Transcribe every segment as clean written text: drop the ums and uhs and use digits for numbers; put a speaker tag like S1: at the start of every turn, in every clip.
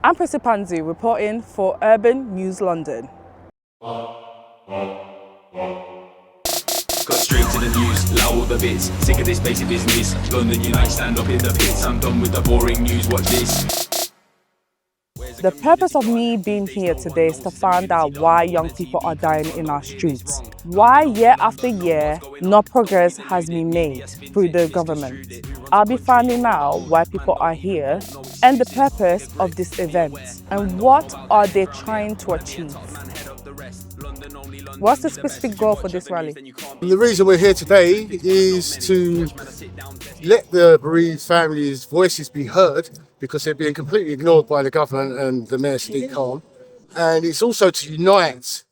S1: I'm Prissy Panzu reporting for Urban News London.
S2: Got straight to the news, loud all the bits. Sick of this basic business. London Unite, stand up in the pits. I'm done with the boring news, watch this.
S1: The purpose of me being here today is to find out why young people are dying in our streets. Why year after year, no progress has been made through the government. I'll be finding out why people are here and the purpose of this event and what are they trying to achieve. What's the specific goal for this rally?
S3: The reason we're here today is to let the bereaved families' voices be heard because they're being completely ignored by the government and the Mayor Sadiq Khan. And it's also to unite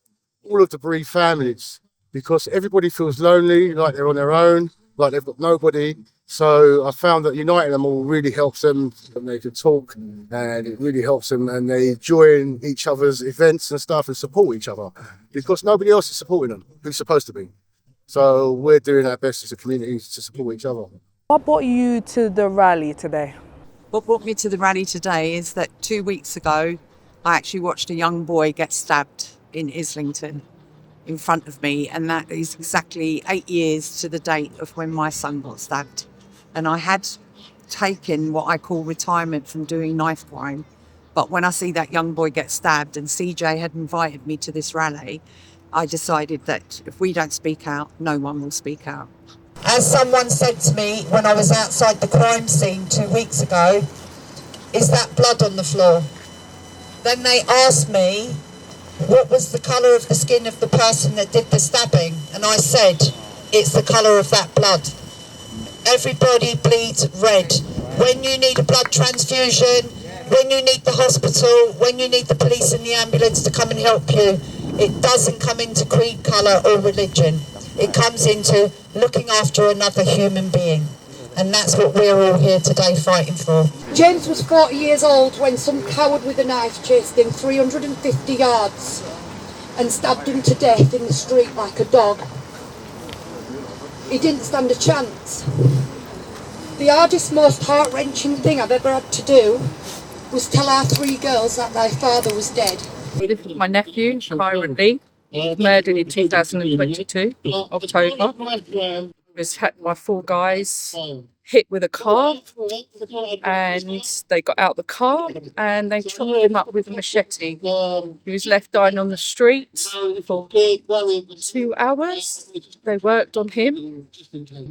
S3: all of the bereaved families because everybody feels lonely, like they're on their own, like they've got nobody. So I found that uniting them all really helps them, and they can talk, and it really helps them, and they join each other's events and stuff and support each other because nobody else is supporting them who's supposed to be. So we're doing our best as a community to support each other.
S1: What brought you to the rally today?
S4: What brought me to the rally today is that 2 weeks ago, I actually watched a young boy get stabbed in Islington in front of me, and that is exactly 8 years to the date of when my son got stabbed. And I had taken what I call retirement from doing knife crime. But when I see that young boy get stabbed and CJ had invited me to this rally, I decided that if we don't speak out, no one will speak out.
S5: As someone said to me when I was outside the crime scene 2 weeks ago, is that blood on the floor? Then they asked me what was the colour of the skin of the person that did the stabbing, and I said, it's the colour of that blood. Everybody bleeds red. When you need a blood transfusion, when you need the hospital, when you need the police and the ambulance to come and help you, it doesn't come into creed, colour or religion. It comes into looking after another human being. And that's what we're all here today fighting for.
S6: James was 40 years old when some coward with a knife chased him 350 yards and stabbed him to death in the street like a dog. He didn't stand a chance. The hardest, most heart-wrenching thing I've ever had to do was tell our 3 girls that their father was dead.
S7: This is my nephew, Byron Lee, murdered in 2022, October. He was hit by 4 guys, hit with a car, and they got out the car and they chopped him up with a machete. He was left dying on the street for 2 hours. They worked on him.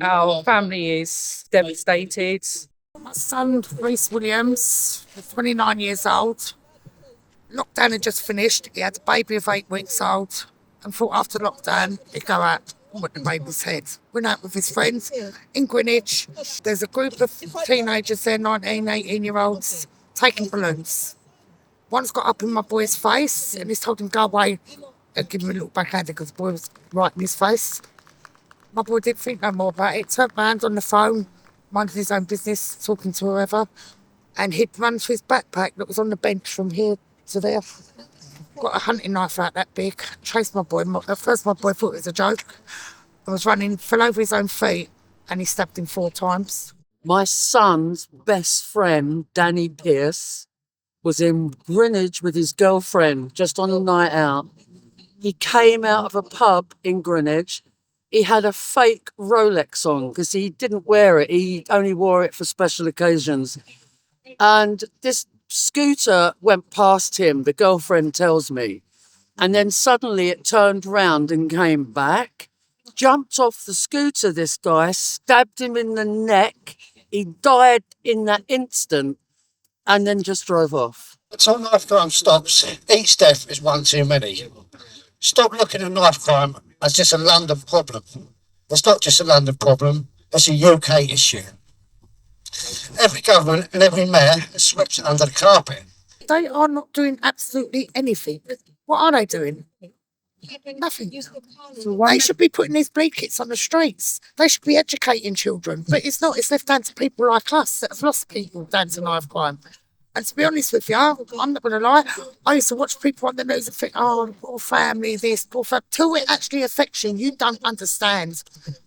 S7: Our family is devastated.
S8: My son, Reese Williams, 29 years old. Lockdown had just finished. He had a baby of 8 weeks old and thought after lockdown he'd go out and wet the baby's head. Went out with his friends in Greenwich. There's a group of teenagers there, 19, 18-year-olds, taking balloons. One's got up in my boy's face and he's told him go away and give him a little backhander because the boy was right in his face. My boy didn't think no more about it. Turned round on the phone, minding his own business, talking to whoever, and he'd run to his backpack that was on the bench from here to there. Got a hunting knife out that big, chased my boy. At first my boy thought it was a joke. I was running, fell over his own feet, and he stabbed him 4 times.
S9: My son's best friend, Danny Pierce, was in Greenwich with his girlfriend just on a night out. He came out of a pub in Greenwich. He had a fake Rolex on because he didn't wear it. He only wore it for special occasions. And this scooter went past him, the girlfriend tells me. And then suddenly it turned round and came back. Jumped off the scooter, this guy, stabbed him in the neck. He died in that instant and then just drove off.
S10: Until knife crime stops, each death is one too many. Stop looking at knife crime as just a London problem. It's not just a London problem, it's a UK issue. Every government and every mayor has swept it under the carpet.
S8: They are not doing absolutely anything. What are they doing? Nothing. They should be putting these bleed kits on the streets. They should be educating children. But it's not. It's left down to people like us that have lost people down to knife crime. And to be honest with you, I'm not going to lie, I used to watch people on the news and think, oh, poor family, this, poor family. Till it actually affects you, you don't understand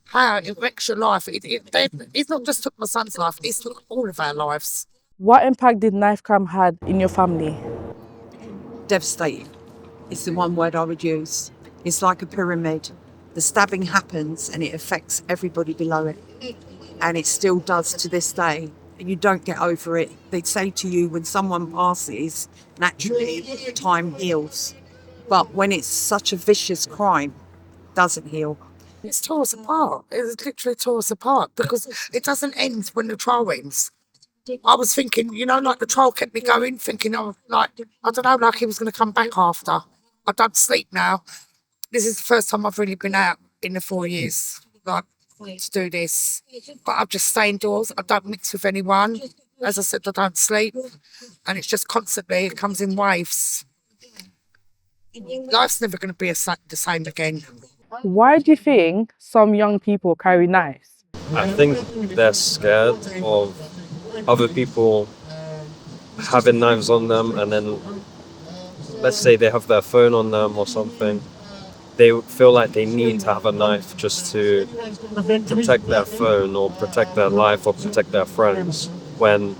S8: how it wrecks your life. It's not just took my son's life, it's took all of our lives.
S1: What impact did knife crime had in your family?
S4: Devastating. It's the one word I would use. It's like a pyramid. The stabbing happens and it affects everybody below it. And it still does to this day. You don't get over it. They say to you when someone passes, naturally, time heals. But when it's such a vicious crime, it doesn't heal.
S8: It's tore us apart. It was literally tore us apart because it doesn't end when the trial ends. I was thinking, like the trial kept me going, thinking, I don't know, like he was going to come back after. I don't sleep now. This is the first time I've really been out in the 4 years, to do this. But I just stay indoors. I don't mix with anyone. As I said, I don't sleep. And it's just constantly, it comes in waves. Life's never going to be the same again.
S1: Why do you think some young people carry knives?
S11: I think they're scared of other people having knives on them, and then let's say they have their phone on them or something. They feel like they need to have a knife just to protect their phone or protect their life or protect their friends, when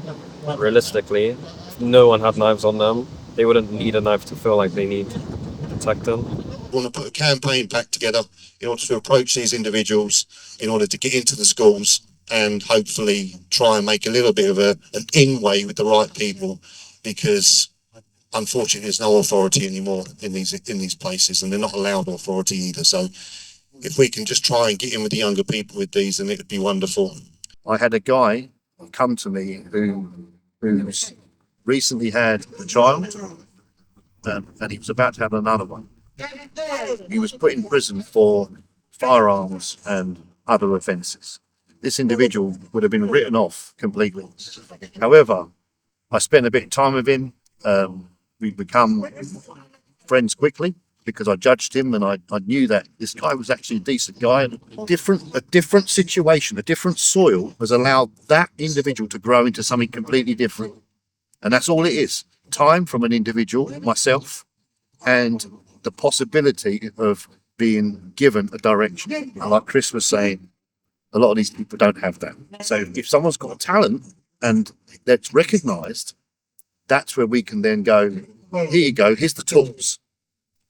S11: realistically, if no one had knives on them, they wouldn't need a knife to feel like they need to protect them.
S10: We want to put a campaign back together in order to approach these individuals, in order to get into the schools and hopefully try and make a little bit of an in-way with the right people, because unfortunately there's no authority anymore in these places, and they're not allowed authority either. So if we can just try and get in with the younger people with these, then it would be wonderful. I had a guy come to me who's recently had a child, and he was about to have another one. He was put in prison for firearms and other offences. This individual would have been written off completely. However, I spent a bit of time with him. We become friends quickly because I judged him, and I knew that this guy was actually a decent guy. And a different situation, a different soil has allowed that individual to grow into something completely different. And that's all it is. Time from an individual, myself, and the possibility of being given a direction. And like Chris was saying, a lot of these people don't have that. So if someone's got a talent and that's recognised, that's where we can then go, here you go, here's the tools.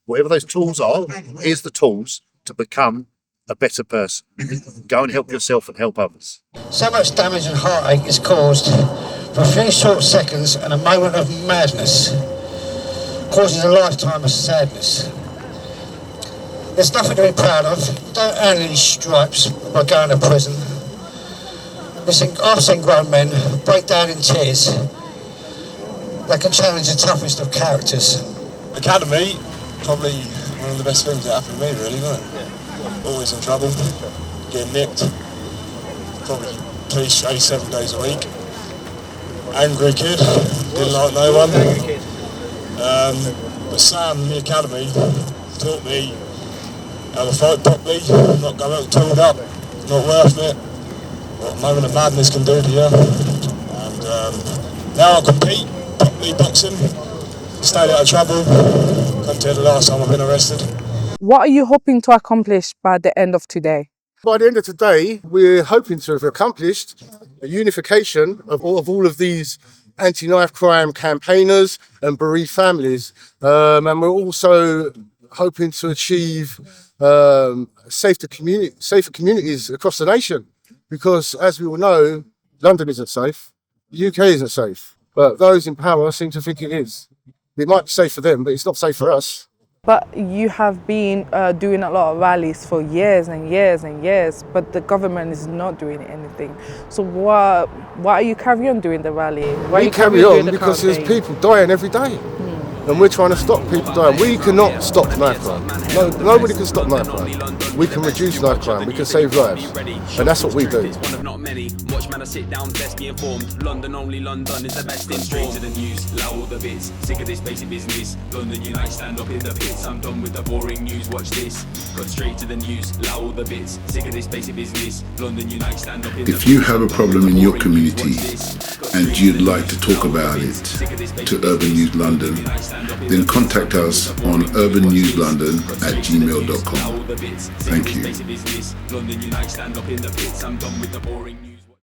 S10: Whatever those tools are, here's the tools to become a better person. Go and help yourself and help others. So much damage and heartache is caused for a few short seconds and a moment of madness causes a lifetime of sadness. There's nothing to be proud of. You don't earn any stripes by going to prison. I've seen grown men break down in tears. They can challenge the toughest of characters.
S12: Academy, probably one of the best things that happened to me, really, wasn't it? Always in trouble, getting nicked, probably police chase 7 days a week. Angry kid, didn't like no one. But Sam in the academy taught me how to fight properly, not go out tooled up, not worth it, what a moment of madness can do to you. And now I compete properly, boxing, stayed out of trouble, compared to the last time I've been arrested.
S1: What are you hoping to accomplish by the end of today?
S3: By the end of today, we're hoping to have accomplished a unification of all of these anti-knife crime campaigners and bereaved families. And we're also hoping to achieve safer communities across the nation. Because as we all know, London isn't safe, the UK isn't safe, but those in power seem to think it is. It might be safe for them, but it's not safe for us.
S1: But you have been doing a lot of rallies for years and years and years, but the government is not doing anything. So why are you carrying on doing the rally?
S3: We carry on because there's people dying every day. And we're trying to stop people dying. We cannot stop knife crime. No, nobody can stop knife crime. We can reduce knife crime. We can save lives. And that's what we do.
S2: One of not many. Watch man, I sit down, best be informed. London, only London is the best in straight to the news. Loud all the bits, sick of this basic business. London unite, stand up in the pits. I'm done with the boring news, watch this. Cut straight to the news, loud all the bits, sick of this basic business. London unite, stand up in the pits.
S13: If you have a problem in your community and you'd like to talk about it to Urban News London, then contact us on urbannewslondon@gmail.com. Thank you.